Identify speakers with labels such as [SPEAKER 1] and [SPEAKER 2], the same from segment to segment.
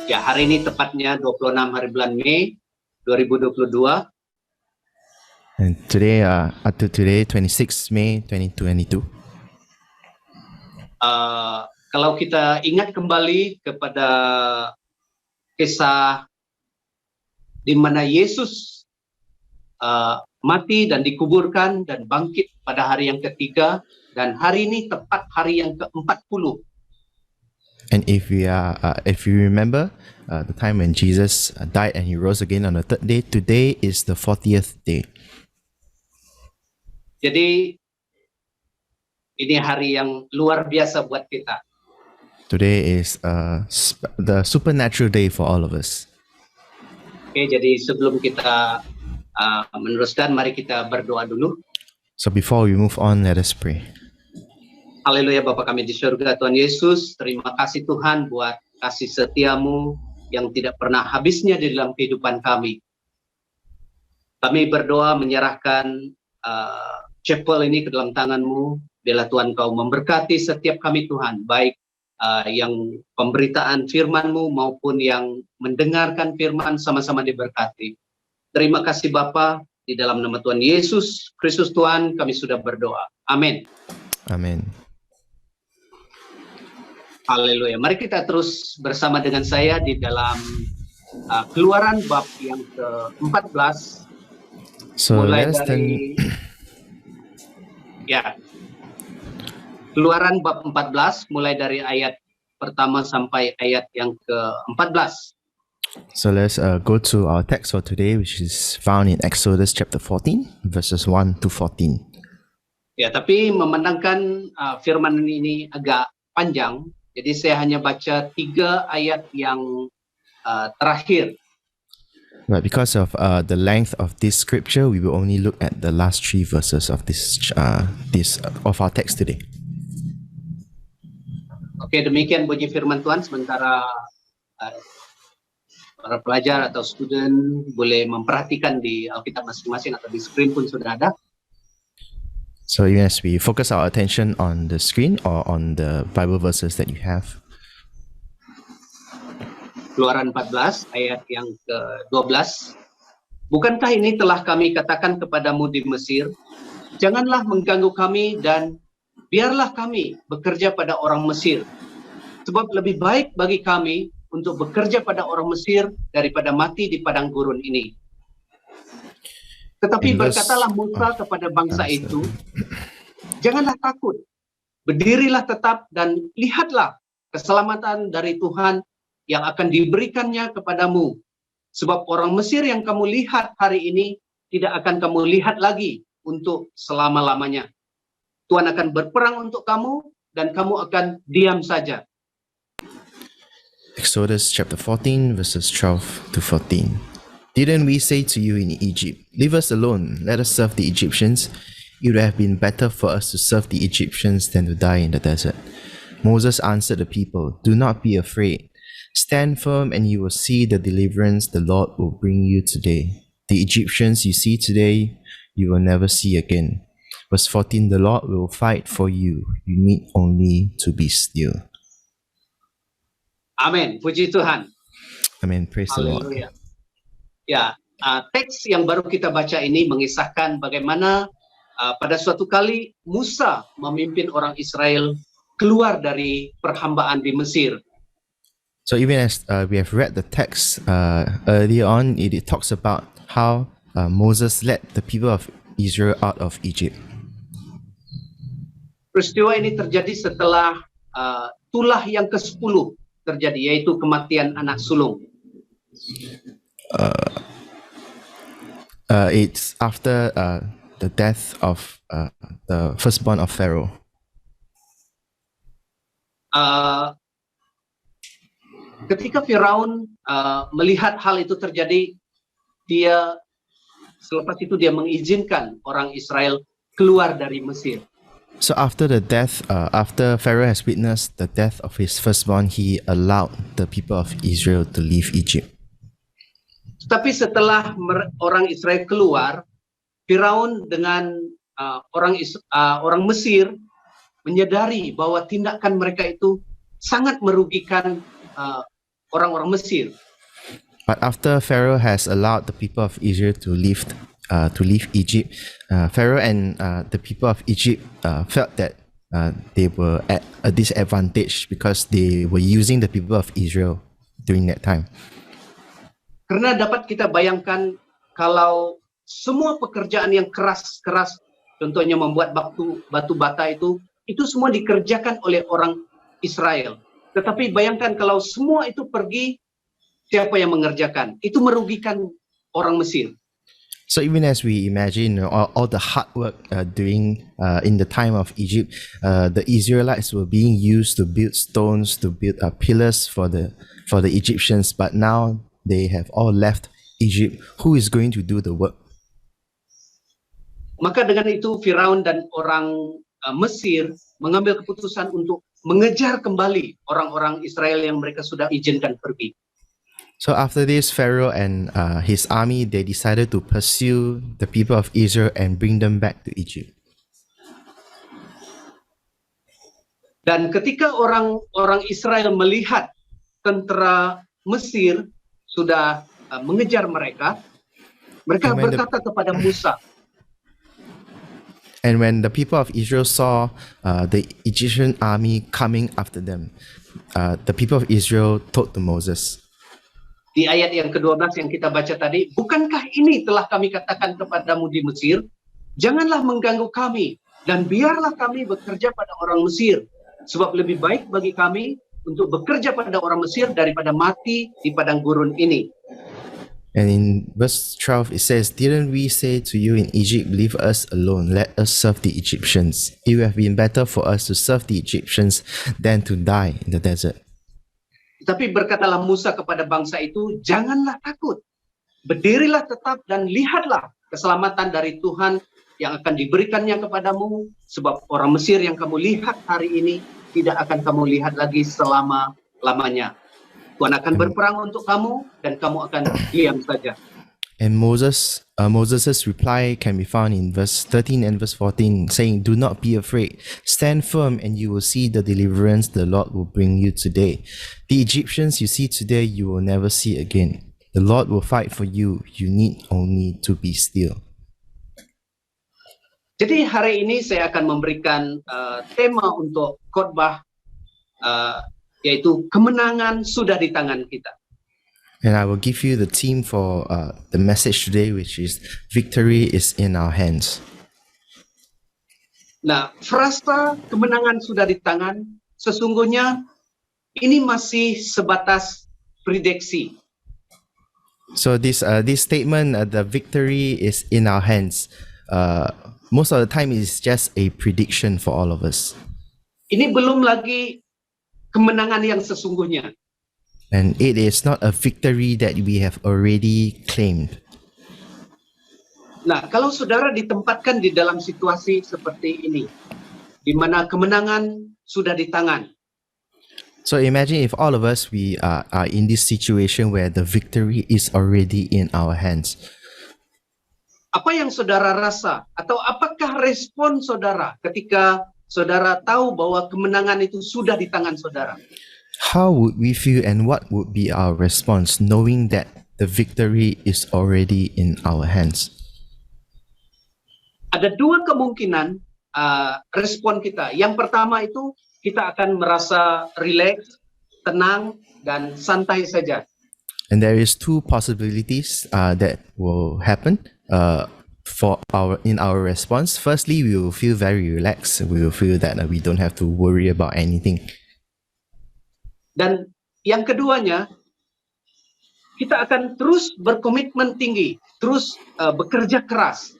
[SPEAKER 1] Ya, hari ini tepatnya 26 hari bulan Mei 2022.
[SPEAKER 2] And today, up to today, 26 May 2022.
[SPEAKER 1] Kalau kita ingat kembali kepada kisah di mana Yesus mati dan dikuburkan dan bangkit pada hari yang ketiga, dan hari ini tepat hari yang ke-40.
[SPEAKER 2] And if you remember the time when Jesus died and he rose again on the third day, today is the 40th day.
[SPEAKER 1] Jadi ini hari yang luar biasa buat kita.
[SPEAKER 2] Today is the supernatural day for all of us.
[SPEAKER 1] Oke, jadi sebelum kita meneruskan, mari kita berdoa dulu.
[SPEAKER 2] So before we move on, let us pray.
[SPEAKER 1] Haleluya, Bapa kami di surga, Tuhan Yesus, terima kasih Tuhan buat kasih setiamu yang tidak pernah habisnya di dalam kehidupan kami. Kami berdoa menyerahkan chapel ini ke dalam tangan-Mu. Biarlah Tuhan Kau memberkati setiap kami Tuhan, baik yang pemberitaan firman-Mu maupun yang mendengarkan firman, sama-sama diberkati. Terima kasih Bapa, di dalam nama Tuhan Yesus Kristus Tuhan kami sudah berdoa. Amin.
[SPEAKER 2] Amin.
[SPEAKER 1] Haleluya. Mari kita terus bersama dengan saya di dalam Keluaran bab yang ke-14.
[SPEAKER 2] So
[SPEAKER 1] mulai
[SPEAKER 2] let us
[SPEAKER 1] dari Keluaran bab 14 mulai dari ayat pertama sampai ayat yang ke-14.
[SPEAKER 2] So let's go to our text for today, which is found in Exodus chapter 14, verses 1 to 14.
[SPEAKER 1] Ya, tapi memandangkan firman ini agak panjang, jadi saya hanya baca 3 ayat yang terakhir.
[SPEAKER 2] But because of the length of this scripture, we will only look at the last 3 verses of of our text today.
[SPEAKER 1] Oke, demikian bunyi firman Tuhan. Sementara para pelajar atau student boleh memperhatikan di Alkitab masing-masing atau di screen pun sudah ada.
[SPEAKER 2] So even as we focus our attention on the screen or on the Bible verses that you have.
[SPEAKER 1] Keluaran 14 ayat yang ke-12. Bukankah ini telah kami katakan kepadamu di Mesir, janganlah mengganggu kami dan biarlah kami bekerja pada orang Mesir. Sebab lebih baik bagi kami untuk bekerja pada orang Mesir daripada mati di padang gurun ini. Tetapi berkatalah Musa kepada bangsa itu, janganlah takut, berdirilah tetap dan lihatlah keselamatan dari Tuhan yang akan diberikannya kepadamu. Sebab orang Mesir yang kamu lihat hari ini tidak akan kamu lihat lagi untuk selama-lamanya. Tuhan akan berperang untuk kamu dan kamu akan diam saja.
[SPEAKER 2] Exodus chapter 14 verses 12 to 14. Didn't we say to you in Egypt, leave us alone, let us serve the Egyptians? It would have been better for us to serve the Egyptians than to die in the desert. Moses answered the people, do not be afraid. Stand firm and you will see the deliverance the Lord will bring you today. The Egyptians you see today, you will never see again. Verse 14, the Lord will fight for you. You need only to be still.
[SPEAKER 1] Amin. Puji Tuhan.
[SPEAKER 2] Amen. Praise the Lord.
[SPEAKER 1] Ya, teks yang baru kita baca ini mengisahkan bagaimana pada suatu kali Musa memimpin orang Israel keluar dari perhambaan di Mesir.
[SPEAKER 2] So even as we have read the text earlier on, it talks about how Moses led the people of Israel out of Egypt.
[SPEAKER 1] Peristiwa ini terjadi setelah tulah yang ke-10 terjadi, yaitu kematian anak sulung.
[SPEAKER 2] It's after the death of the firstborn of Pharaoh.
[SPEAKER 1] Ketika Firaun melihat hal itu terjadi, selepas itu dia mengizinkan orang Israel keluar dari Mesir.
[SPEAKER 2] So after the death, after Pharaoh has witnessed the death of his firstborn, he allowed the people of Israel to leave Egypt.
[SPEAKER 1] Tapi setelah orang Israel keluar, Firaun dengan orang Mesir menyadari bahwa tindakan mereka itu sangat merugikan orang-orang Mesir.
[SPEAKER 2] But after Pharaoh has allowed the people of Israel to leave Egypt, Pharaoh and the people of Egypt felt that they were at a disadvantage because they were using the people of Israel during that time.
[SPEAKER 1] Karena dapat kita bayangkan kalau semua pekerjaan yang keras-keras, contohnya membuat batu bata itu semua dikerjakan oleh orang Israel. Tetapi bayangkan kalau semua itu pergi, siapa yang mengerjakan? Itu merugikan orang Mesir.
[SPEAKER 2] So even as we imagine all the hard work doing in the time of Egypt, the Israelites were being used to build stones, to build pillars for the Egyptians, but now they have all left Egypt. Who is going to do the work?
[SPEAKER 1] Maka dengan itu Firaun dan orang Mesir mengambil keputusan untuk mengejar kembali orang-orang Israel yang mereka sudah izinkan pergi.
[SPEAKER 2] So after this, Pharaoh and his army, they decided to pursue the people of Israel and bring them back to Egypt.
[SPEAKER 1] Dan ketika orang Israel melihat tentara Mesir sudah mengejar mereka berkata kepada Musa.
[SPEAKER 2] And when the people of Israel saw the Egyptian army coming after them, the people of Israel told to Moses.
[SPEAKER 1] Di ayat yang ke-12 yang kita baca tadi, bukankah ini telah kami katakan kepadamu di Mesir? Janganlah mengganggu kami, dan biarlah kami bekerja pada orang Mesir. Sebab lebih baik bagi kami untuk bekerja pada orang Mesir daripada mati di padang gurun ini.
[SPEAKER 2] And in verse 12 it says, "Didn't we say to you in Egypt, leave us alone, let us serve the Egyptians? It would have been better for us to serve the Egyptians than to die in the desert."
[SPEAKER 1] Tapi berkatalah Musa kepada bangsa itu, janganlah takut. Berdirilah tetap dan lihatlah keselamatan dari Tuhan yang akan diberikannya kepadamu. Sebab orang Mesir yang kamu lihat hari ini tidak akan kamu lihat lagi selama-lamanya. Tuhan akan berperang untuk kamu dan kamu akan diam saja.
[SPEAKER 2] And Moses' reply can be found in verse 13 and verse 14, saying, "Do not be afraid. Stand firm and you will see the deliverance the Lord will bring you today. The Egyptians you see today, you will never see again. The Lord will fight for you. You need only to be still."
[SPEAKER 1] Jadi hari ini saya akan memberikan tema untuk khotbah, yaitu kemenangan sudah di tangan kita.
[SPEAKER 2] And I will give you the theme for the message today, which is victory is in our hands.
[SPEAKER 1] Nah, frasa kemenangan sudah di tangan, sesungguhnya ini masih sebatas prediksi.
[SPEAKER 2] So this statement, the victory is in our hands, most of the time is just a prediction for all of us.
[SPEAKER 1] Ini belum lagi kemenangan yang sesungguhnya.
[SPEAKER 2] And it is not a victory that we have already claimed.
[SPEAKER 1] Nah, kalau saudara ditempatkan di dalam situasi seperti ini, di mana kemenangan sudah di tangan.
[SPEAKER 2] So imagine if all of us, we are in this situation where the victory is already in our hands.
[SPEAKER 1] Apa yang saudara rasa? Atau apakah respon saudara ketika saudara tahu bahwa kemenangan itu sudah di tangan saudara?
[SPEAKER 2] How would we feel and what would be our response knowing that the victory is already in our hands?
[SPEAKER 1] Ada dua kemungkinan respon kita. Yang pertama itu kita akan merasa rileks, tenang, dan santai saja.
[SPEAKER 2] And there is two possibilities that will happen in our response. Firstly, we will feel very relaxed. We will feel that we don't have to worry about anything.
[SPEAKER 1] Dan yang keduanya, kita akan terus berkomitmen tinggi, terus bekerja keras.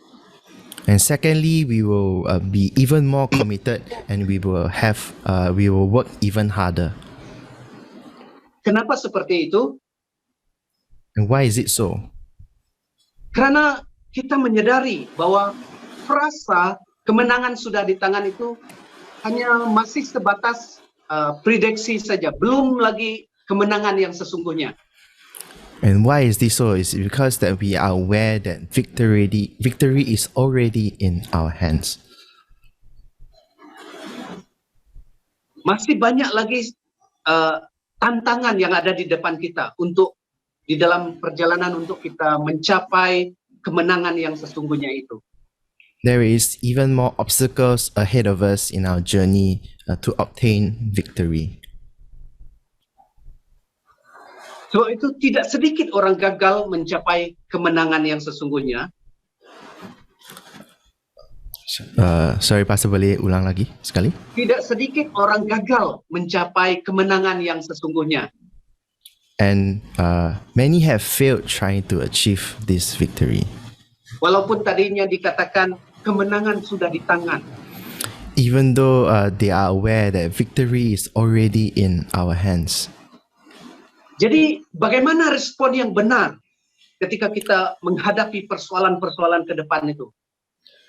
[SPEAKER 2] And secondly, we will be even more committed, and we will work even harder.
[SPEAKER 1] Kenapa seperti itu?
[SPEAKER 2] And why is it so?
[SPEAKER 1] Karena kita menyadari bahwa frasa kemenangan sudah di tangan itu hanya masih sebatas prediksi saja, belum lagi kemenangan yang sesungguhnya.
[SPEAKER 2] And why is this so? It's because that we are aware that victory is already in our hands.
[SPEAKER 1] Masih banyak lagi tantangan yang ada di depan kita untuk di dalam perjalanan untuk kita mencapai kemenangan yang sesungguhnya itu.
[SPEAKER 2] There is even more obstacles ahead of us in our journey to obtain victory.
[SPEAKER 1] Sebab itu tidak sedikit orang gagal mencapai kemenangan yang sesungguhnya.
[SPEAKER 2] Sorry, Pastor, boleh ulang lagi sekali?
[SPEAKER 1] Tidak sedikit orang gagal mencapai kemenangan yang sesungguhnya.
[SPEAKER 2] And many have failed trying to achieve this victory.
[SPEAKER 1] Walaupun tadinya dikatakan kemenangan sudah di tangan.
[SPEAKER 2] Even though they are aware that victory is already in our hands.
[SPEAKER 1] Jadi bagaimana respon yang benar ketika kita menghadapi persoalan-persoalan ke depan itu?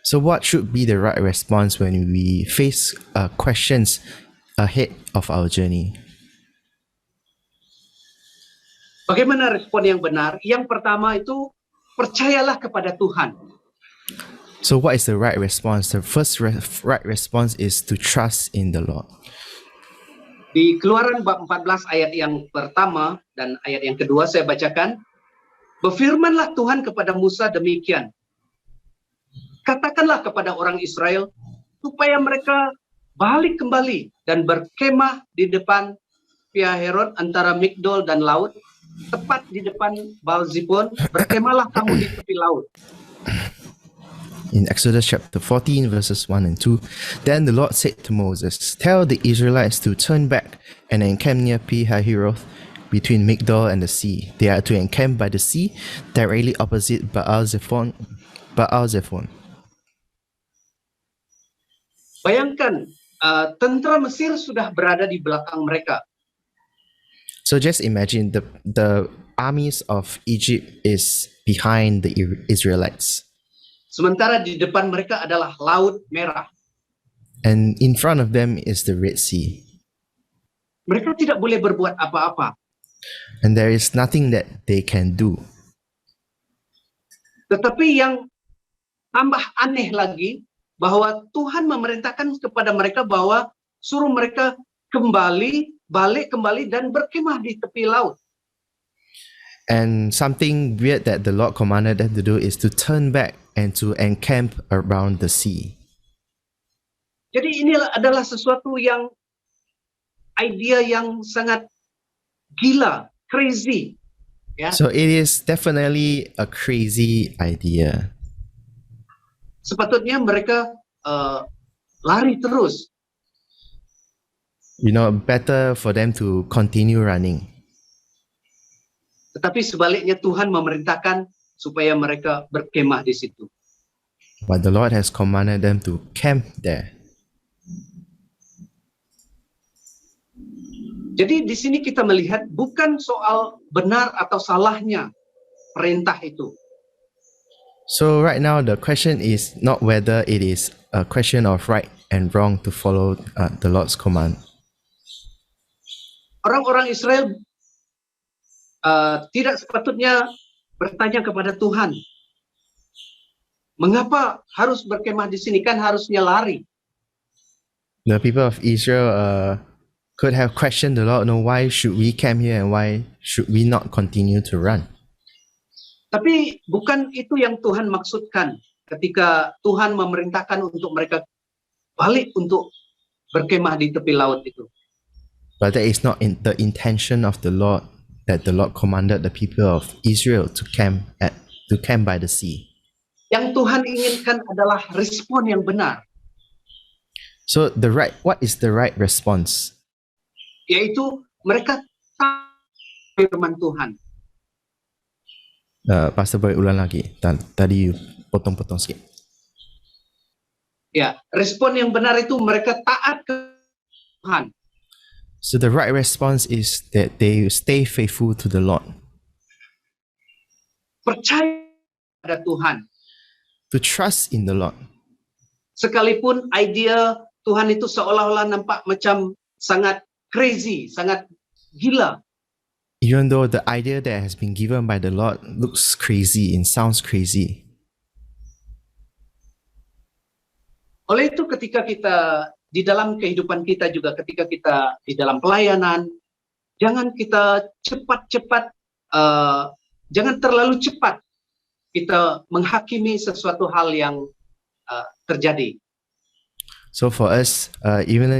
[SPEAKER 2] So what should be the right response when we face questions ahead of our journey?
[SPEAKER 1] Bagaimana respon yang benar? Yang pertama itu percayalah kepada Tuhan.
[SPEAKER 2] So what is the right response? The first right response is to trust in the Lord.
[SPEAKER 1] Di Keluaran bab 14 ayat yang pertama dan ayat yang kedua saya bacakan. Berfirmanlah Tuhan kepada Musa demikian. Katakanlah kepada orang Israel supaya mereka balik kembali dan berkemah di depan Pihahiroth antara Migdol dan laut, tepat di depan Baal-Zebon, berkemahlah kamu di tepi laut.
[SPEAKER 2] In Exodus chapter 14 verses 1 and 2, then the Lord said to Moses, "Tell the Israelites to turn back and encamp near Pihahiroth between Migdol and the sea. They are to encamp by the sea directly opposite Baal-Zephon.
[SPEAKER 1] Bayangkan, tentara Mesir sudah berada di belakang mereka.
[SPEAKER 2] So just imagine the armies of Egypt is behind the Israelites.
[SPEAKER 1] Sementara di depan mereka adalah Laut Merah.
[SPEAKER 2] And in front of them is the Red Sea.
[SPEAKER 1] Mereka tidak boleh berbuat apa-apa.
[SPEAKER 2] And there is nothing that they can do.
[SPEAKER 1] Tetapi yang tambah aneh lagi, bahwa Tuhan memerintahkan kepada mereka bahwa suruh mereka balik kembali dan berkemah di tepi laut.
[SPEAKER 2] And something weird that the Lord commanded them to do is to turn back and to encamp around the sea.
[SPEAKER 1] Jadi inilah adalah sesuatu yang idea yang sangat gila, crazy. Ya.
[SPEAKER 2] So it is definitely a crazy idea.
[SPEAKER 1] Sepatutnya mereka lari terus.
[SPEAKER 2] You know, better for them to continue running.
[SPEAKER 1] Tetapi sebaliknya Tuhan memerintahkan supaya mereka berkemah di situ.
[SPEAKER 2] But the Lord has commanded them to camp there.
[SPEAKER 1] Jadi di sini kita melihat bukan soal benar atau salahnya perintah itu.
[SPEAKER 2] So right now the question is not whether it is a question of right and wrong to follow the Lord's command.
[SPEAKER 1] Orang-orang Israel tidak sepatutnya bertanya kepada Tuhan, mengapa harus berkemah di sini, kan harusnya lari.
[SPEAKER 2] The people of Israel could have questioned the Lord, no, why should we camp here and why should we not continue to run?
[SPEAKER 1] Tapi bukan itu yang Tuhan maksudkan ketika Tuhan memerintahkan untuk mereka balik untuk berkemah di tepi laut itu.
[SPEAKER 2] But that is not the intention of the Lord, that the Lord commanded the people of Israel to camp by the sea.
[SPEAKER 1] Yang Tuhan inginkan adalah respon yang benar.
[SPEAKER 2] So what is the right response?
[SPEAKER 1] Yaitu mereka tahu firman Tuhan.
[SPEAKER 2] Pastor boleh ulang lagi. Tadi potong-potong sikit.
[SPEAKER 1] Ya, respon yang benar itu mereka taat ke Tuhan.
[SPEAKER 2] So the right response is that they stay faithful to the Lord.
[SPEAKER 1] Percaya pada Tuhan.
[SPEAKER 2] To trust in the Lord.
[SPEAKER 1] Sekalipun idea Tuhan itu seolah-olah nampak macam sangat crazy, sangat gila.
[SPEAKER 2] Even though the idea that has been given by the Lord looks crazy and sounds crazy.
[SPEAKER 1] Oleh itu ketika kita di dalam kehidupan kita juga, ketika kita di dalam pelayanan, jangan kita cepat-cepat, jangan terlalu cepat kita menghakimi sesuatu hal yang terjadi.
[SPEAKER 2] So for us, even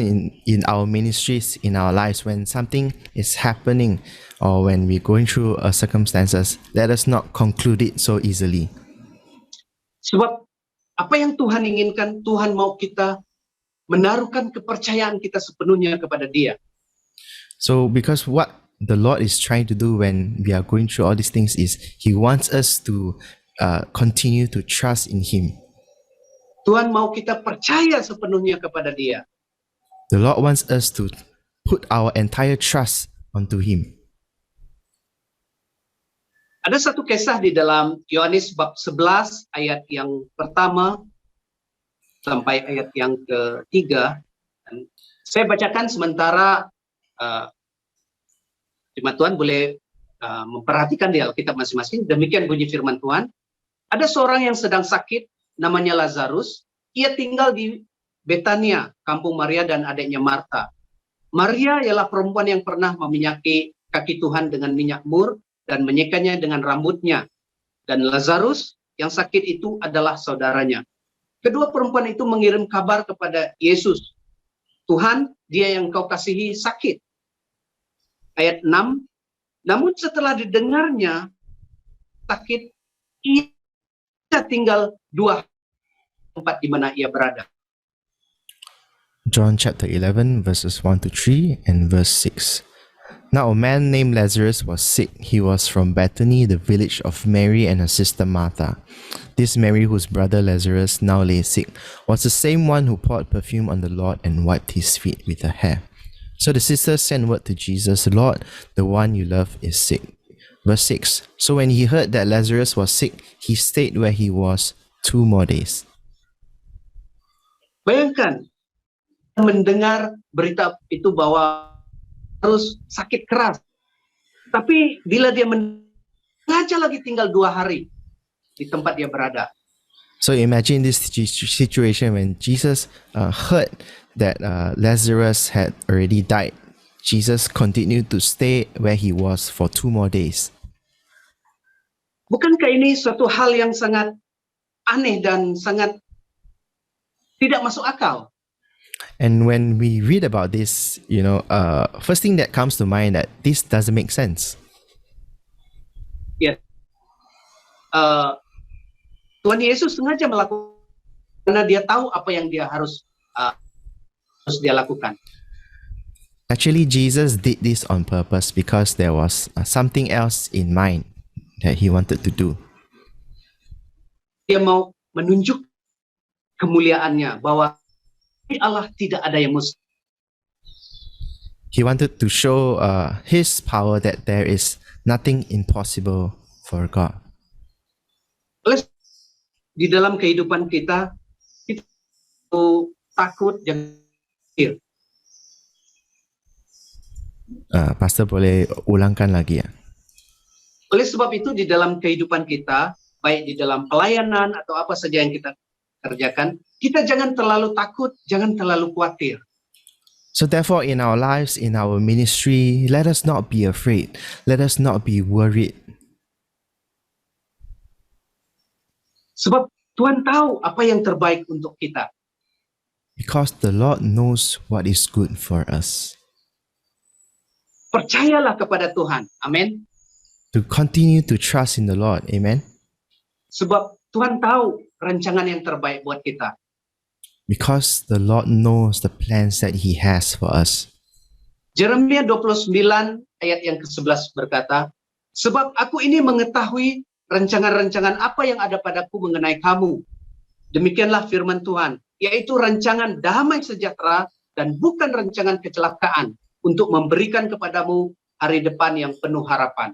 [SPEAKER 2] in our ministries, in our lives, when something is happening or when we're going through circumstances, let us not conclude it so easily.
[SPEAKER 1] Sebab apa yang Tuhan inginkan, Tuhan mau kita menaruhkan kepercayaan kita sepenuhnya kepada Dia.
[SPEAKER 2] So because what the Lord is trying to do when we are going through all these things is He wants us to continue to trust in Him.
[SPEAKER 1] Tuhan mau kita percaya sepenuhnya kepada Dia.
[SPEAKER 2] The Lord wants us to put our entire trust onto Him.
[SPEAKER 1] Ada satu kisah di dalam Yohanes bab 11 ayat yang pertama sampai ayat yang ketiga. Saya bacakan sementara jemaat Tuhan boleh memperhatikan di Alkitab masing-masing. Demikian bunyi firman Tuhan. Ada seorang yang sedang sakit, namanya Lazarus. Ia tinggal di Betania, kampung Maria dan adiknya Marta. Maria ialah perempuan yang pernah meminyaki kaki Tuhan dengan minyak mur dan menyekanya dengan rambutnya. Dan Lazarus yang sakit itu adalah saudaranya. Kedua perempuan itu mengirim kabar kepada Yesus. Tuhan, dia yang kau kasihi sakit. Ayat 6. Namun setelah didengarnya sakit, ia tinggal 2 tempat di mana ia berada.
[SPEAKER 2] John chapter 11 verses 1 to 3 and verse 6. Now a man named Lazarus was sick. He was from Bethany, the village of Mary and her sister Martha. This Mary, whose brother Lazarus now lay sick, was the same one who poured perfume on the Lord and wiped his feet with her hair. So the sisters sent word to Jesus, Lord, the one you love is sick. Verse 6. So when he heard that Lazarus was sick, he stayed where he was 2 more days.
[SPEAKER 1] Bayangkan, mendengar berita itu bahwa harus sakit keras. Tapi bila dia sengaja lagi tinggal 2 hari di tempat dia berada.
[SPEAKER 2] So imagine this situation when Jesus heard that Lazarus had already died. Jesus continued to stay where he was for 2 more days.
[SPEAKER 1] Bukankah ini suatu hal yang sangat aneh dan sangat tidak masuk akal?
[SPEAKER 2] And when we read about this, first thing that comes to mind that this doesn't make sense.
[SPEAKER 1] Ya, Tuhan Yesus sengaja melakukan karena dia tahu apa yang dia harus dia lakukan.
[SPEAKER 2] Actually, Jesus did this on purpose because there was something else in mind that he wanted to do.
[SPEAKER 1] Dia mau menunjuk kemuliaannya bahwa di Allah tidak ada yang mustahil.
[SPEAKER 2] He wanted to show his power that there is nothing impossible for God.
[SPEAKER 1] Di dalam kehidupan kita takut jangan khawatir.
[SPEAKER 2] Pastor boleh ulangkan lagi ya?
[SPEAKER 1] Oleh sebab itu di dalam kehidupan kita, baik di dalam pelayanan atau apa saja yang kita kerjakan, kita jangan terlalu takut, jangan terlalu khawatir.
[SPEAKER 2] So therefore in our lives, in our ministry, let us not be afraid. Let us not be worried.
[SPEAKER 1] Sebab Tuhan tahu apa yang terbaik untuk kita.
[SPEAKER 2] Because the Lord knows what is good for us.
[SPEAKER 1] Percayalah kepada Tuhan. Amin.
[SPEAKER 2] To continue to trust in the Lord. Amen.
[SPEAKER 1] Sebab Tuhan tahu rancangan yang terbaik buat kita.
[SPEAKER 2] Because the Lord knows the plans that He has for us.
[SPEAKER 1] Yeremia 29 ayat yang ke-11 berkata, sebab aku ini mengetahui rancangan-rancangan apa yang ada padaku mengenai kamu. Demikianlah firman Tuhan, yaitu rancangan damai sejahtera dan bukan rancangan kecelakaan untuk memberikan kepadamu hari depan yang penuh harapan.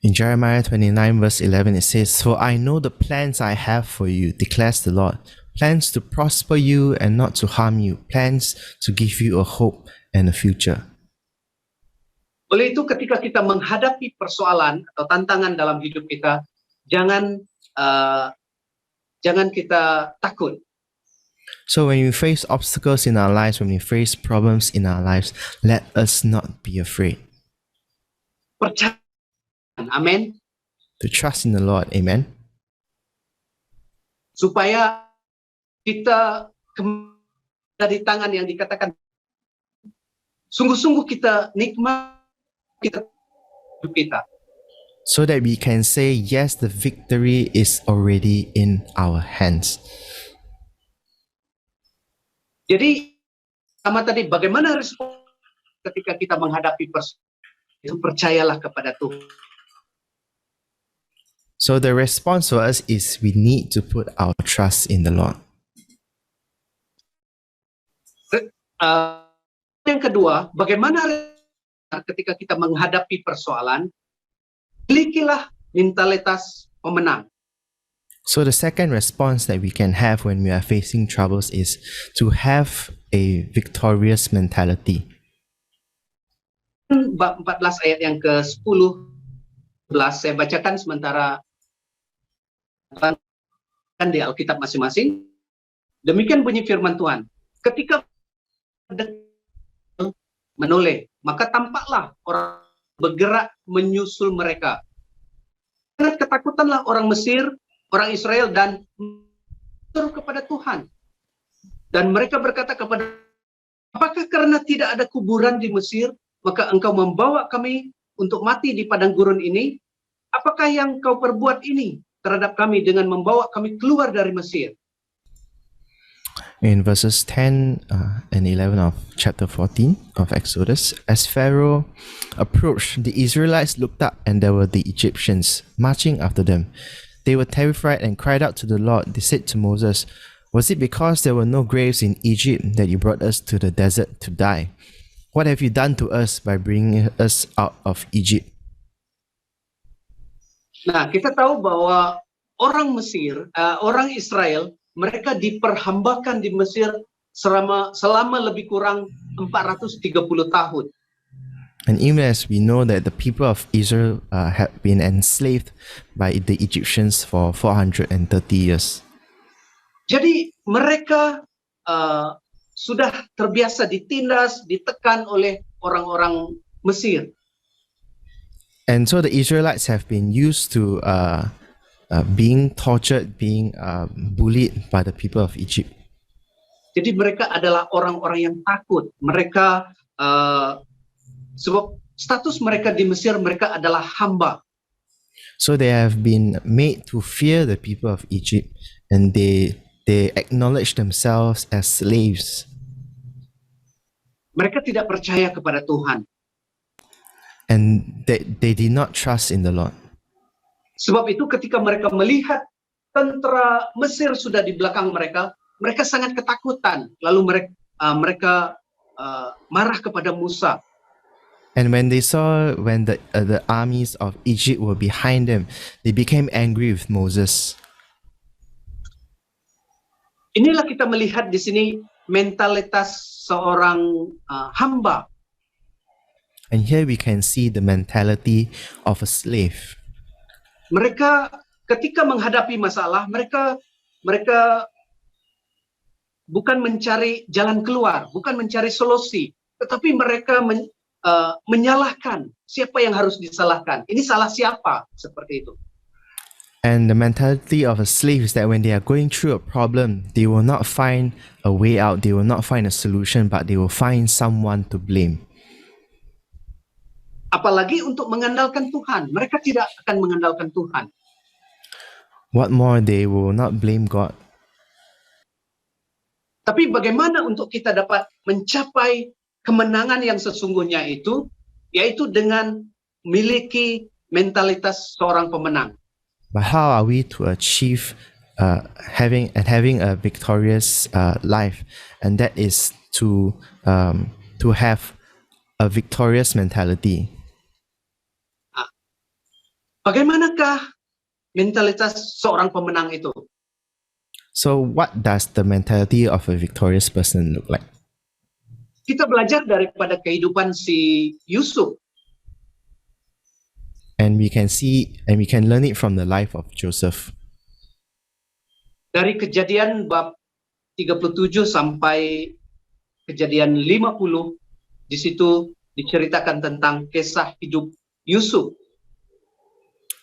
[SPEAKER 2] In Jeremiah 29 verse 11 it says, for I know the plans I have for you, declares the Lord. Plans to prosper you and not to harm you. Plans to give you a hope and a future.
[SPEAKER 1] Oleh itu ketika kita menghadapi persoalan atau tantangan dalam hidup kita, jangan kita takut.
[SPEAKER 2] So when we face obstacles in our lives, when we face problems in our lives, let us not be afraid.
[SPEAKER 1] percaya. Amin.
[SPEAKER 2] To trust in the Lord. Amen.
[SPEAKER 1] Supaya kita dari tangan yang dikatakan sungguh-sungguh kita nikmat hidup kita.
[SPEAKER 2] So that we can say, yes, the victory is already in our hands.
[SPEAKER 1] Jadi sama tadi, bagaimana respon ketika kita menghadapi itu, percayalah kepada Tuhan.
[SPEAKER 2] So the response for us is we need to put our trust in the Lord.
[SPEAKER 1] Yang kedua, bagaimana ketika kita menghadapi persoalan, milikilah mentalitas pemenang.
[SPEAKER 2] So the second response that we can have when we are facing troubles is to have a victorious mentality.
[SPEAKER 1] Bab 14 ayat yang ke-10, saya bacakan sementara kan di Alkitab masing-masing. Demikian bunyi firman Tuhan. Ketika menoleh, maka tampaklah orang bergerak menyusul mereka. Ketakutanlah orang Mesir, orang Israel, dan seru kepada Tuhan. Dan mereka berkata kepada, apakah karena tidak ada kuburan di Mesir, maka engkau membawa kami untuk mati di padang gurun ini? Apakah yang kau perbuat ini terhadap kami dengan membawa kami keluar dari Mesir?
[SPEAKER 2] In verses 10 and 11 of chapter 14 of Exodus, as Pharaoh approached, the Israelites looked up and there were the Egyptians marching after them. They were terrified and cried out to the Lord. They said to Moses, was it because there were no graves in Egypt that you brought us to the desert to die? What have you done to us by bringing us out of Egypt?
[SPEAKER 1] Nah, kita tahu bahwa orang Mesir, orang Israel, mereka diperhambakan di Mesir selama lebih kurang 430 tahun.
[SPEAKER 2] And even as we know that the people of Israel had been enslaved by the Egyptians for 430 years.
[SPEAKER 1] Jadi mereka sudah terbiasa ditindas, ditekan oleh orang-orang Mesir.
[SPEAKER 2] And so the Israelites have been used to being tortured, being bullied by the people of Egypt.
[SPEAKER 1] Jadi mereka adalah orang-orang yang takut. Mereka sebab status mereka di Mesir, mereka adalah hamba.
[SPEAKER 2] So they have been made to fear the people of Egypt, and they acknowledge themselves as slaves.
[SPEAKER 1] Mereka tidak percaya kepada Tuhan.
[SPEAKER 2] And they did not trust in the Lord.
[SPEAKER 1] Sebab itu ketika mereka melihat tentara Mesir sudah di belakang mereka, mereka sangat ketakutan. Lalu mereka marah kepada Musa.
[SPEAKER 2] And when they saw when the armies of Egypt were behind them, they became angry with Moses.
[SPEAKER 1] Inilah kita melihat di sini mentalitas seorang hamba.
[SPEAKER 2] And here we can see the mentality of a slave.
[SPEAKER 1] Mereka ketika menghadapi masalah, mereka bukan mencari jalan keluar, bukan mencari solusi, tetapi mereka menyalahkan siapa yang harus disalahkan. Ini salah siapa? Seperti itu.
[SPEAKER 2] And the mentality of a slave is that when they are going through a problem, they will not find a way out, they will not find a solution, but they will find someone to blame.
[SPEAKER 1] Apalagi untuk mengandalkan Tuhan. Mereka tidak akan mengandalkan Tuhan.
[SPEAKER 2] What more, they will not blame God.
[SPEAKER 1] Tapi bagaimana untuk kita dapat mencapai kemenangan yang sesungguhnya itu, yaitu dengan memiliki mentalitas seorang pemenang.
[SPEAKER 2] But how are we to achieve having a victorious life? And that is to have a victorious mentality.
[SPEAKER 1] Bagaimanakah mentalitas seorang pemenang itu?
[SPEAKER 2] So what does the mentality of a victorious person look like?
[SPEAKER 1] Kita belajar daripada kehidupan si Yusuf.
[SPEAKER 2] And we can learn it from the life of Joseph.
[SPEAKER 1] Dari Kejadian bab 37 sampai Kejadian 50, di situ diceritakan tentang kisah hidup Yusuf.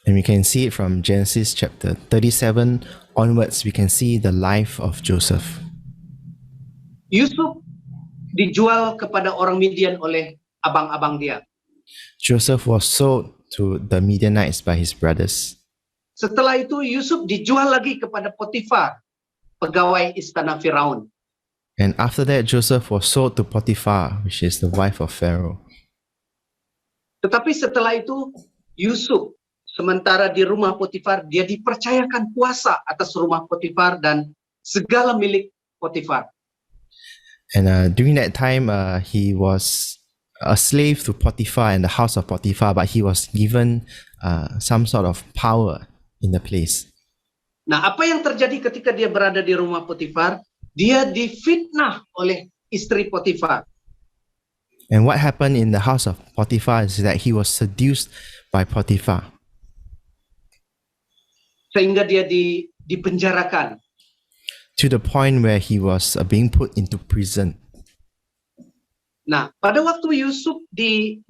[SPEAKER 2] And we can see it from Genesis chapter 37 onwards. We can see the life of Joseph.
[SPEAKER 1] Yusuf dijual kepada orang Midian oleh abang-abang dia.
[SPEAKER 2] Joseph was sold to the Midianites by his brothers.
[SPEAKER 1] Setelah itu Yusuf dijual lagi kepada Potifar, pegawai istana Firaun.
[SPEAKER 2] And after that, Joseph was sold to Potiphar, which is the wife of Pharaoh.
[SPEAKER 1] Tetapi setelah itu Yusuf sementara di rumah Potifar, dia dipercayakan kuasa atas rumah Potifar dan segala milik Potifar.
[SPEAKER 2] And during that time, he was a slave to Potiphar and the house of Potiphar, but he was given some sort of power in the place.
[SPEAKER 1] Nah, apa yang terjadi ketika dia berada di rumah Potifar? Dia difitnah oleh istri Potifar.
[SPEAKER 2] And what happened in the house of Potiphar is that he was seduced by Potiphar.
[SPEAKER 1] Sehingga dia dipenjarakan.
[SPEAKER 2] To the point where he was being put into prison.
[SPEAKER 1] Nah, pada waktu Yusuf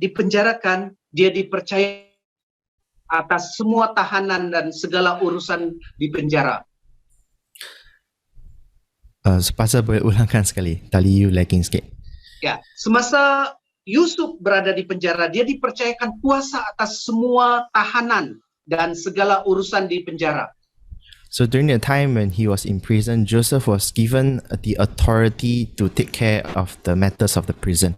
[SPEAKER 1] dipenjarakan, dia dipercaya atas semua tahanan dan segala urusan di penjara.
[SPEAKER 2] Pasal boleh ulangkan sekali, tali you lagging sikit.
[SPEAKER 1] Ya, semasa Yusuf berada di penjara, dia dipercayakan kuasa atas semua tahanan dan segala urusan di penjara.
[SPEAKER 2] So during the time when he was in prison, Joseph was given the authority to take care of the matters of the prison.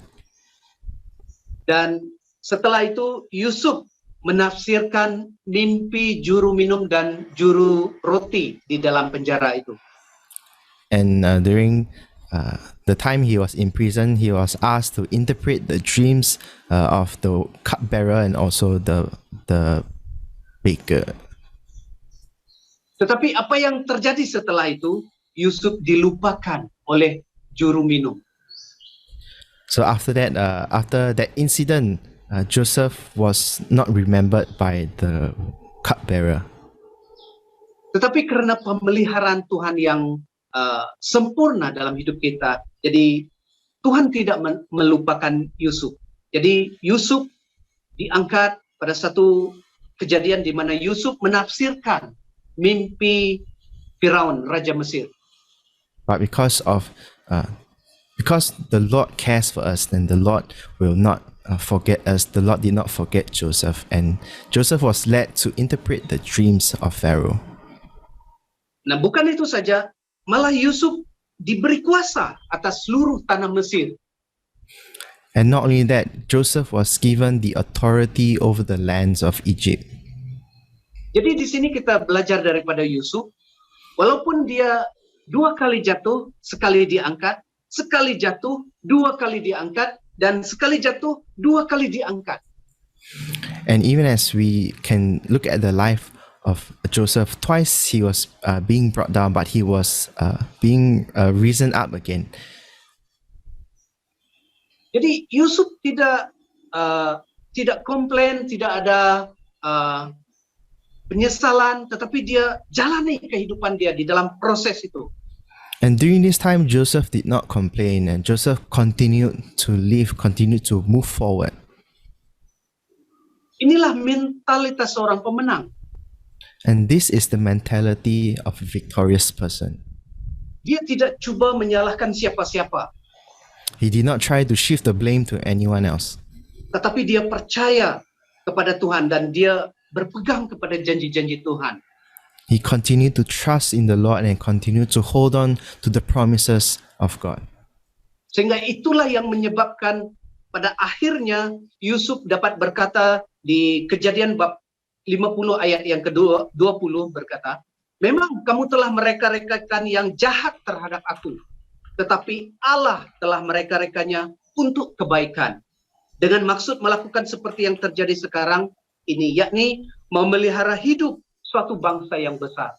[SPEAKER 1] Dan setelah itu Yusuf menafsirkan mimpi juru minum dan juru roti di dalam penjara itu.
[SPEAKER 2] And during the time he was in prison, he was asked to interpret the dreams of the cupbearer and also the baker.
[SPEAKER 1] Tetapi apa yang terjadi setelah itu? Yusuf dilupakan oleh juru minum.
[SPEAKER 2] So after that incident, Joseph was not remembered by the cupbearer.
[SPEAKER 1] Tetapi karena pemeliharaan Tuhan yang sempurna dalam hidup kita, jadi Tuhan tidak melupakan Yusuf. Jadi Yusuf diangkat pada satu kejadian di mana Yusuf menafsirkan mimpi Firaun, Raja Mesir.
[SPEAKER 2] But because the Lord cares for us, then the Lord will not forget us. The Lord did not forget Joseph, and Joseph was led to interpret the dreams of Pharaoh.
[SPEAKER 1] Nah, bukan itu saja, malah Yusuf diberi kuasa atas seluruh tanah Mesir.
[SPEAKER 2] And not only that, Joseph was given the authority over the lands of Egypt.
[SPEAKER 1] Jadi di sini kita belajar daripada Yusuf, walaupun dia 2 kali jatuh, sekali diangkat, sekali jatuh, 2 kali diangkat, dan sekali jatuh, 2 kali diangkat.
[SPEAKER 2] And even as we can look at the life of Joseph, twice he was being brought down, but he was being risen up again.
[SPEAKER 1] Jadi Yusuf tidak komplain, tidak ada penyesalan, tetapi dia jalani kehidupan dia di dalam proses itu.
[SPEAKER 2] And during this time, Joseph did not complain, and Joseph continued to live, continued to move forward.
[SPEAKER 1] Inilah mentalitas seorang pemenang.
[SPEAKER 2] And this is the mentality of a victorious person.
[SPEAKER 1] Dia tidak coba menyalahkan siapa-siapa.
[SPEAKER 2] He did not try to shift the blame to anyone else.
[SPEAKER 1] Tetapi dia percaya kepada Tuhan dan dia berpegang kepada janji-janji Tuhan.
[SPEAKER 2] He continued to trust in the Lord and continued to hold on to the promises of God.
[SPEAKER 1] Sehingga itulah yang menyebabkan pada akhirnya Yusuf dapat berkata di Kejadian bab 50 ayat yang ke-20 berkata, "Memang kamu telah mereka-rekakan yang jahat terhadap aku, tetapi Allah telah mereka-rekanya untuk kebaikan, dengan maksud melakukan seperti yang terjadi sekarang ini, yakni memelihara hidup suatu bangsa yang besar."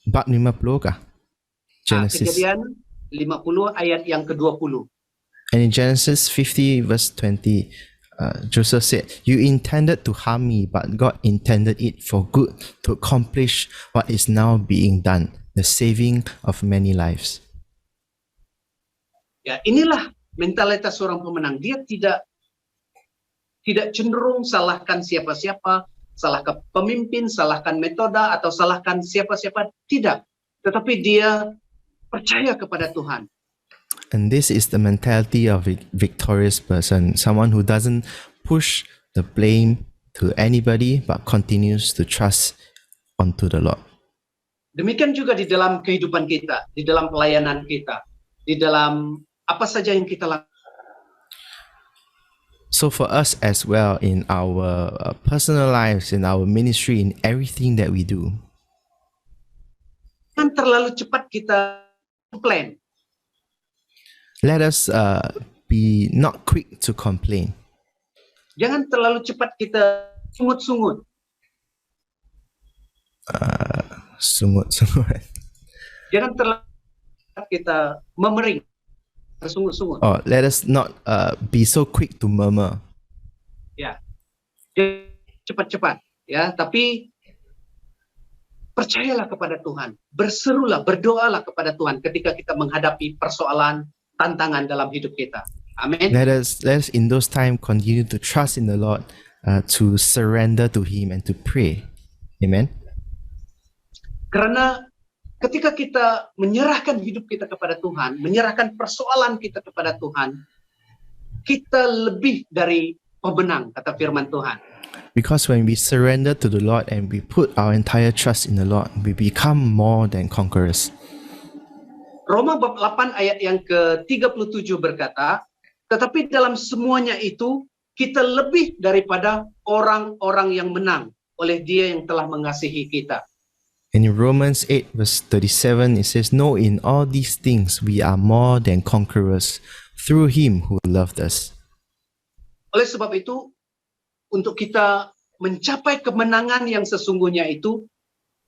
[SPEAKER 2] Bab 50 kah? Genesis.
[SPEAKER 1] Kejadian 50 ayat yang ke-20.
[SPEAKER 2] And in Genesis 50 verse 20, Joseph said, "You intended to harm me, but God intended it for good, to accomplish what is now being done, the saving of many lives."
[SPEAKER 1] Ya, inilah mentalitas seorang pemenang. Dia tidak cenderung salahkan siapa-siapa, salahkan pemimpin, salahkan metode, atau salahkan siapa-siapa. Tidak. Tetapi dia percaya kepada Tuhan.
[SPEAKER 2] And this is the mentality of a victorious person, someone who doesn't push the blame to anybody but continues to trust onto the Lord.
[SPEAKER 1] Demikian juga di dalam kehidupan kita, di dalam pelayanan kita, di dalam apa saja yang kita lakukan.
[SPEAKER 2] So for us as well, in our personal lives, in our ministry, in everything that we do,
[SPEAKER 1] Jangan terlalu cepat kita komplain.
[SPEAKER 2] let us be not quick to complain.
[SPEAKER 1] Jangan terlalu cepat kita sungut-sungut.
[SPEAKER 2] Sungut-sungut.
[SPEAKER 1] Jangan terlalu cepat kita memering, tersungut-sungut.
[SPEAKER 2] Or let us not be so quick to murmur.
[SPEAKER 1] Ya, cepat-cepat. Ya, tapi percayalah kepada Tuhan, berserulah, berdoalah kepada Tuhan ketika kita menghadapi persoalan, tantangan dalam hidup kita. Amin.
[SPEAKER 2] Let us in those times continue to trust in the Lord, to surrender to Him and to pray. Amen.
[SPEAKER 1] Karena ketika kita menyerahkan hidup kita kepada Tuhan, menyerahkan persoalan kita kepada Tuhan, kita lebih dari pemenang, kata firman Tuhan.
[SPEAKER 2] Because when we surrender to the Lord and we put our entire trust in the Lord, we become more than conquerors.
[SPEAKER 1] Roma bab 8 ayat yang ke-37 berkata, tetapi dalam semuanya itu kita lebih daripada orang-orang yang menang oleh Dia yang telah mengasihi kita.
[SPEAKER 2] And in Romans 8 verse 37, it says, no, in all these things we are more than conquerors through Him who loved us.
[SPEAKER 1] Oleh sebab itu, untuk kita mencapai kemenangan yang sesungguhnya itu,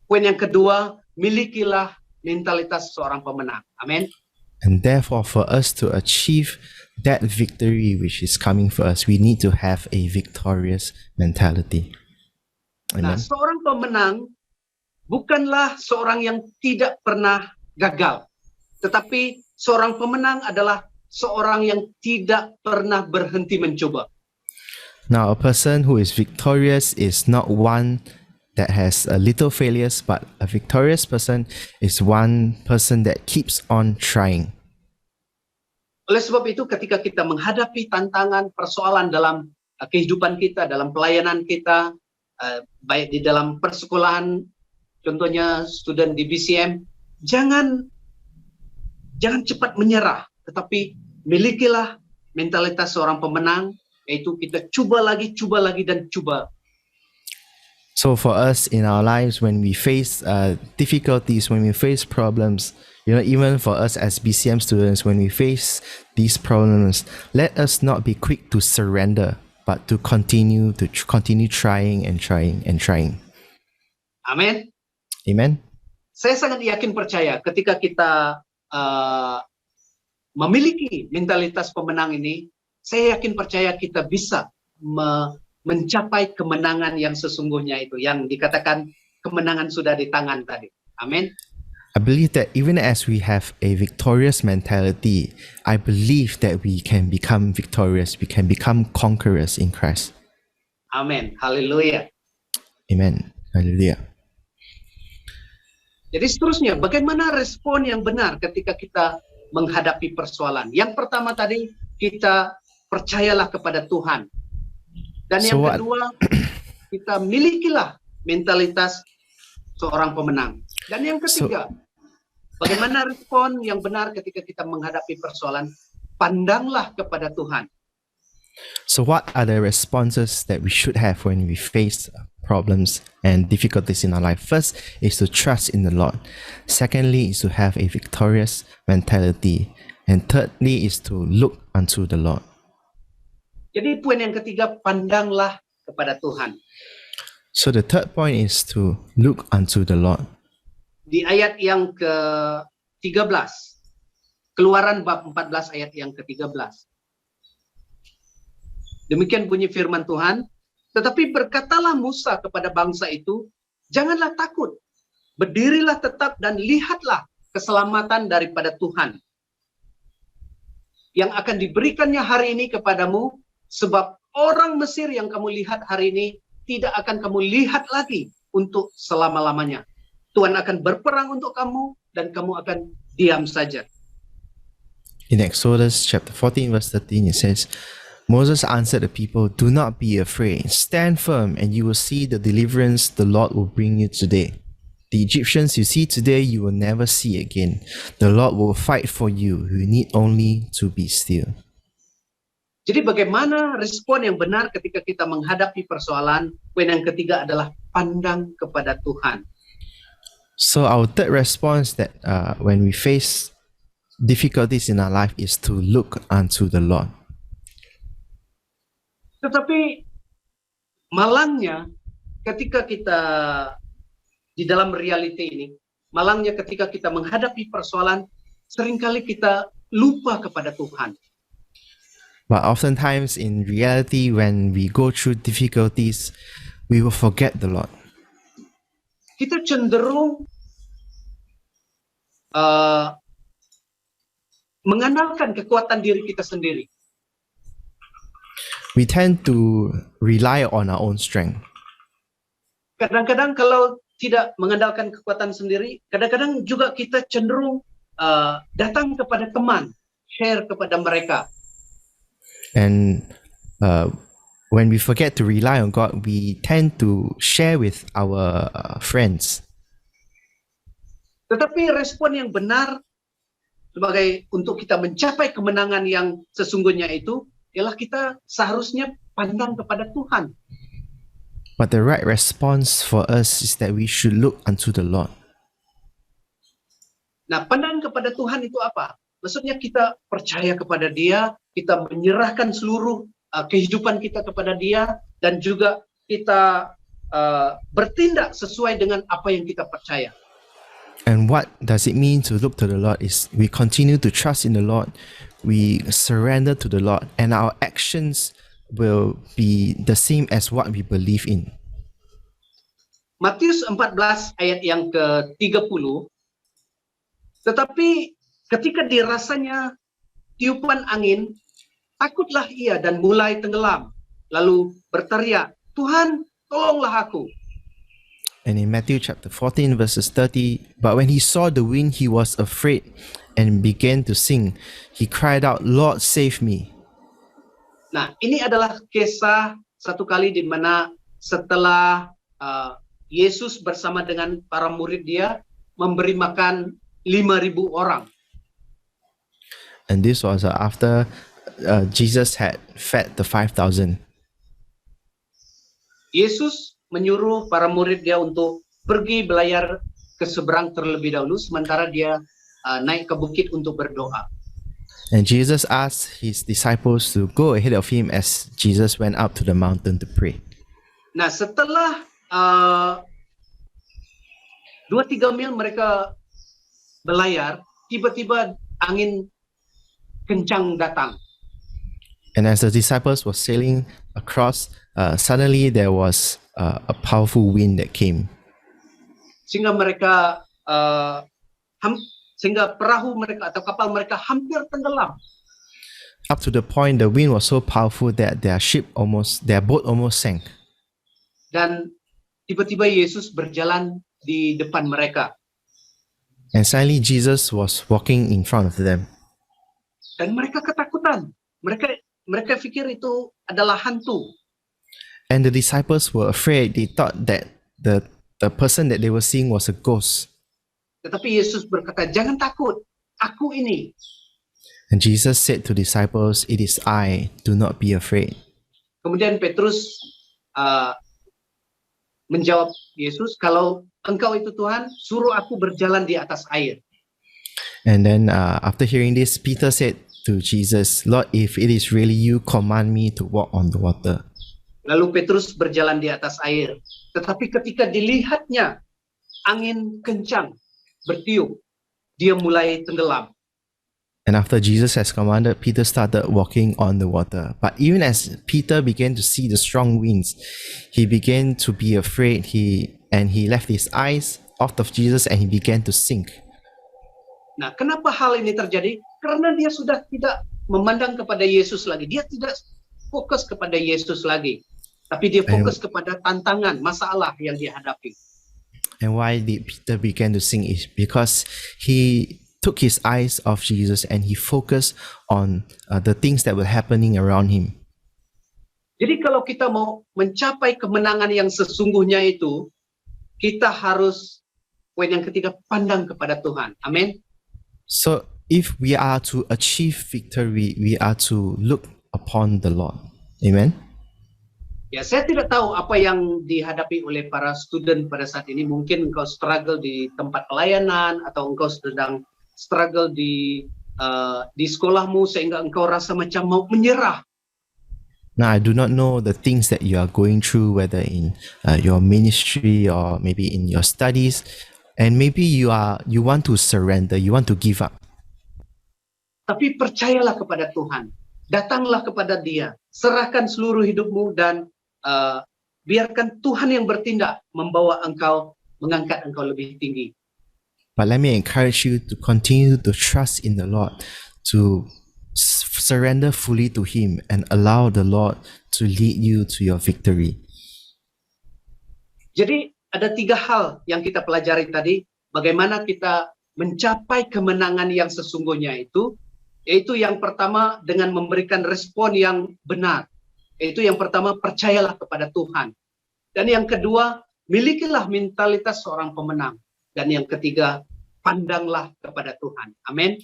[SPEAKER 1] poin yang kedua, milikilah mentalitas seorang pemenang. Amin.
[SPEAKER 2] And therefore, for us to achieve that victory which is coming for us, we need to have a victorious mentality.
[SPEAKER 1] Nah,
[SPEAKER 2] Amen.
[SPEAKER 1] seorang pemenang bukanlah seorang yang tidak pernah gagal, tetapi seorang pemenang adalah seorang yang tidak pernah berhenti mencoba.
[SPEAKER 2] Now, a person who is victorious is not one that has a little failures, but a victorious person is one person that keeps on trying.
[SPEAKER 1] Oleh sebab itu, ketika kita menghadapi tantangan, persoalan dalam kehidupan kita, dalam pelayanan kita, baik di dalam persekolahan, contohnya student di BCM, jangan cepat menyerah, tetapi milikilah mentalitas seorang pemenang, yaitu kita coba lagi, dan coba.
[SPEAKER 2] So for us in our lives, when we face difficulties, when we face problems, even for us as BCM students, when we face these problems, let us not be quick to surrender, but to continue trying and trying and trying.
[SPEAKER 1] Amin.
[SPEAKER 2] Amen.
[SPEAKER 1] Saya sangat yakin percaya ketika kita memiliki mentalitas pemenang ini, saya yakin percaya kita bisa mencapai kemenangan yang sesungguhnya itu, yang dikatakan kemenangan sudah di tangan tadi. Amin.
[SPEAKER 2] I believe that even as we have a victorious mentality, I believe that we can become victorious, we can become conquerors in Christ.
[SPEAKER 1] Amin. Haleluya.
[SPEAKER 2] Amen. Hallelujah.
[SPEAKER 1] Jadi seterusnya, bagaimana respon yang benar ketika kita menghadapi persoalan? Yang pertama tadi, kita percayalah kepada Tuhan. Dan yang kedua, kita milikilah mentalitas seorang pemenang. Dan yang ketiga, bagaimana respon yang benar ketika kita menghadapi persoalan? Pandanglah kepada Tuhan.
[SPEAKER 2] So what are the responses that we should have when we face problems and difficulties in our life? First is to trust in the Lord. Secondly is to have a victorious mentality. And thirdly is to look unto the Lord.
[SPEAKER 1] Jadi poin yang ketiga, pandanglah kepada Tuhan.
[SPEAKER 2] So the third point is to look unto the Lord.
[SPEAKER 1] Di ayat yang ke-13, Keluaran bab 14 ayat yang ke-13. Demikian bunyi firman Tuhan, tetapi berkatalah Musa kepada bangsa itu, janganlah takut, berdirilah tetap dan lihatlah keselamatan daripada Tuhan. yang akan diberikannya hari ini kepadamu, sebab orang Mesir yang kamu lihat hari ini tidak akan kamu lihat lagi untuk selama-lamanya. Tuhan akan berperang untuk kamu dan kamu akan diam saja.
[SPEAKER 2] In Exodus chapter 14 verse 13 it says, Moses answered the people, "Do not be afraid. Stand firm and you will see the deliverance the Lord will bring you today. The Egyptians you see today you will never see again. The Lord will fight for you. You need only to be still."
[SPEAKER 1] Jadi bagaimana respon yang benar ketika kita menghadapi persoalan? Poin yang ketiga adalah pandang kepada Tuhan.
[SPEAKER 2] So our third response that when we face difficulties in our life is to look unto the Lord.
[SPEAKER 1] Tetapi malangnya ketika kita di dalam reality ini, malangnya ketika kita menghadapi persoalan, seringkali kita lupa kepada Tuhan.
[SPEAKER 2] But oftentimes in reality, when we go through difficulties, we will forget the Lord.
[SPEAKER 1] Kita cenderung mengandalkan kekuatan diri kita sendiri.
[SPEAKER 2] We tend to rely on our own strength.
[SPEAKER 1] Kadang-kadang kalau tidak mengandalkan kekuatan sendiri, kadang-kadang juga kita cenderung datang kepada teman, share kepada mereka.
[SPEAKER 2] And when we forget to rely on God, we tend to share with our friends.
[SPEAKER 1] Tetapi respon yang benar sebagai untuk kita mencapai kemenangan yang sesungguhnya itu ialah kita seharusnya pandang kepada Tuhan.
[SPEAKER 2] But the right response for us is that we should look unto the Lord.
[SPEAKER 1] Nah, pandang kepada Tuhan itu apa? Maksudnya kita percaya kepada Dia, kita menyerahkan seluruh kehidupan kita kepada Dia, dan juga kita bertindak sesuai dengan apa yang kita percaya.
[SPEAKER 2] And what does it mean to look to the Lord is we continue to trust in the Lord, we surrender to the Lord, and our actions will be the same as what we believe in.
[SPEAKER 1] Matius 14 ayat yang ke-30, tetapi ketika dirasanya tiupan angin, takutlah ia dan mulai tenggelam, lalu berteriak, "Tuhan, tolonglah aku."
[SPEAKER 2] And in Matthew chapter 14 verses 30, but when he saw the wind, he was afraid and began to sink. He cried out, "Lord, save me."
[SPEAKER 1] Nah, ini adalah kisah satu kali di mana setelah Yesus bersama dengan para murid Dia memberi makan 5.000 orang.
[SPEAKER 2] And this was after Jesus had fed the 5,000.
[SPEAKER 1] Yesus menyuruh para murid Dia untuk pergi belayar ke seberang terlebih dahulu, sementara Dia naik ke bukit untuk berdoa.
[SPEAKER 2] And Jesus asked his disciples to go ahead of him as Jesus went up to the mountain to pray.
[SPEAKER 1] Nah, setelah 2-3 mil mereka belayar, tiba-tiba angin kencang datang.
[SPEAKER 2] And as the disciples were sailing across, suddenly there was a powerful wind that came.
[SPEAKER 1] Sehingga mereka sehingga perahu mereka atau kapal mereka hampir tenggelam.
[SPEAKER 2] Up to the point the wind was so powerful that their boat almost sank.
[SPEAKER 1] Dan tiba-tiba Yesus berjalan di depan mereka.
[SPEAKER 2] And suddenly Jesus was walking in front of them.
[SPEAKER 1] Dan mereka ketakutan. Mereka pikir itu adalah hantu.
[SPEAKER 2] And the disciples were afraid. They thought that the person that they were seeing was a ghost.
[SPEAKER 1] Tetapi Yesus berkata, "Jangan takut, aku ini."
[SPEAKER 2] And Jesus said to disciples, "It is I, do not be afraid."
[SPEAKER 1] Kemudian Petrus menjawab Yesus, "Kalau engkau itu Tuhan, suruh aku berjalan di atas air."
[SPEAKER 2] And then after hearing this, Peter said to Jesus, "Lord, if it is really you, command me to walk on the water."
[SPEAKER 1] Lalu Petrus berjalan di atas air. Tetapi ketika dilihatnya angin kencang bertiup, dia mulai tenggelam.
[SPEAKER 2] And after Jesus has commanded, Peter started walking on the water. But even as Peter began to see the strong winds, he began to be afraid. He left his eyes off of Jesus and he began to sink.
[SPEAKER 1] Nah, kenapa hal ini terjadi? Karena dia sudah tidak memandang kepada Yesus lagi. Dia tidak fokus kepada Yesus lagi, tapi dia fokus kepada tantangan, masalah yang dia hadapi.
[SPEAKER 2] And why did Peter began to sing is because he took his eyes off Jesus and he focused on the things that were happening around him.
[SPEAKER 1] Jadi kalau kita mau mencapai kemenangan yang sesungguhnya itu, kita harus, poin yang ketiga, pandang kepada Tuhan. Amin.
[SPEAKER 2] So if we are to achieve victory, we are to look upon the Lord. Amen.
[SPEAKER 1] Ya, saya tidak tahu apa yang dihadapi oleh para student pada saat ini. Mungkin engkau struggle di tempat pelayanan, atau engkau sedang struggle di sekolahmu sehingga engkau rasa macam mau menyerah.
[SPEAKER 2] Now, I do not know the things that you are going through, whether in your ministry or maybe in your studies, and maybe you want to surrender, you want to give up.
[SPEAKER 1] Tapi percayalah kepada Tuhan, datanglah kepada Dia, serahkan seluruh hidupmu dan biarkan Tuhan yang bertindak membawa engkau, mengangkat engkau lebih tinggi.
[SPEAKER 2] But let me encourage you to continue to trust in the Lord, to surrender fully to Him and allow the Lord to lead you to your victory.
[SPEAKER 1] Jadi ada 3 hal yang kita pelajari tadi, bagaimana kita mencapai kemenangan yang sesungguhnya itu, yaitu yang pertama dengan memberikan respon yang benar. Yaitu yang pertama, percayalah kepada Tuhan. Dan yang kedua, milikilah mentalitas seorang pemenang. Dan yang ketiga, pandanglah kepada Tuhan. Amin.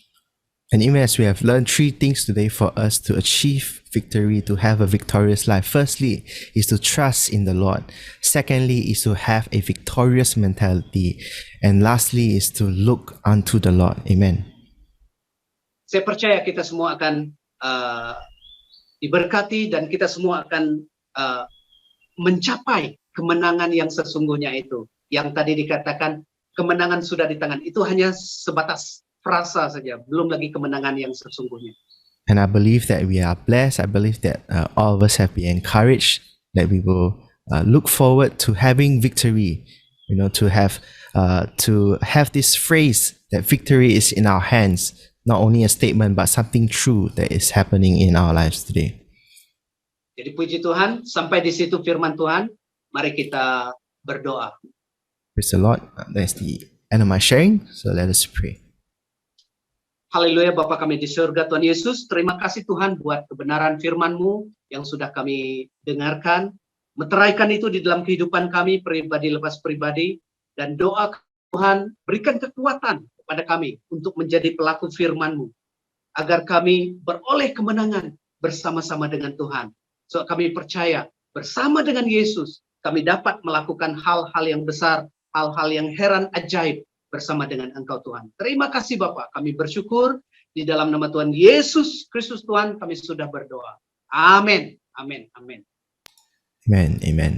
[SPEAKER 2] And even as we have learned 3 things today for us to achieve victory, to have a victorious life. Firstly is to trust in the Lord. Secondly is to have a victorious mentality. And lastly is to look unto the Lord. Amen.
[SPEAKER 1] Saya percaya kita semua akan diberkati dan kita semua akan mencapai kemenangan yang sesungguhnya itu. Yang tadi dikatakan kemenangan sudah di tangan. Itu hanya sebatas frasa saja, belum lagi kemenangan yang sesungguhnya.
[SPEAKER 2] And I believe that we are blessed. I believe that all of us have been encouraged, that we will look forward to having victory. You know, to have this phrase that victory is in our hands, not only a statement but something true that is happening in our lives today.
[SPEAKER 1] Jadi puji Tuhan, sampai di situ firman Tuhan. Mari kita berdoa.
[SPEAKER 2] Praise the Lord. That's the end of my sharing. So let us pray.
[SPEAKER 1] Haleluya, Bapa kami di surga, Tuhan Yesus, terima kasih Tuhan buat kebenaran firman-Mu yang sudah kami dengarkan. Meteraikan itu di dalam kehidupan kami, pribadi lepas pribadi, dan doa Tuhan, berikan kekuatan kepada kami untuk menjadi pelaku firman-Mu, agar kami beroleh kemenangan bersama-sama dengan Tuhan. So kami percaya, bersama dengan Yesus, kami dapat melakukan hal-hal yang besar, hal-hal yang heran ajaib, bersama dengan Engkau Tuhan. Terima kasih Bapak, kami bersyukur di dalam nama Tuhan Yesus Kristus Tuhan kami sudah berdoa. Amin. Amin. Amin.
[SPEAKER 2] Amen. Amen.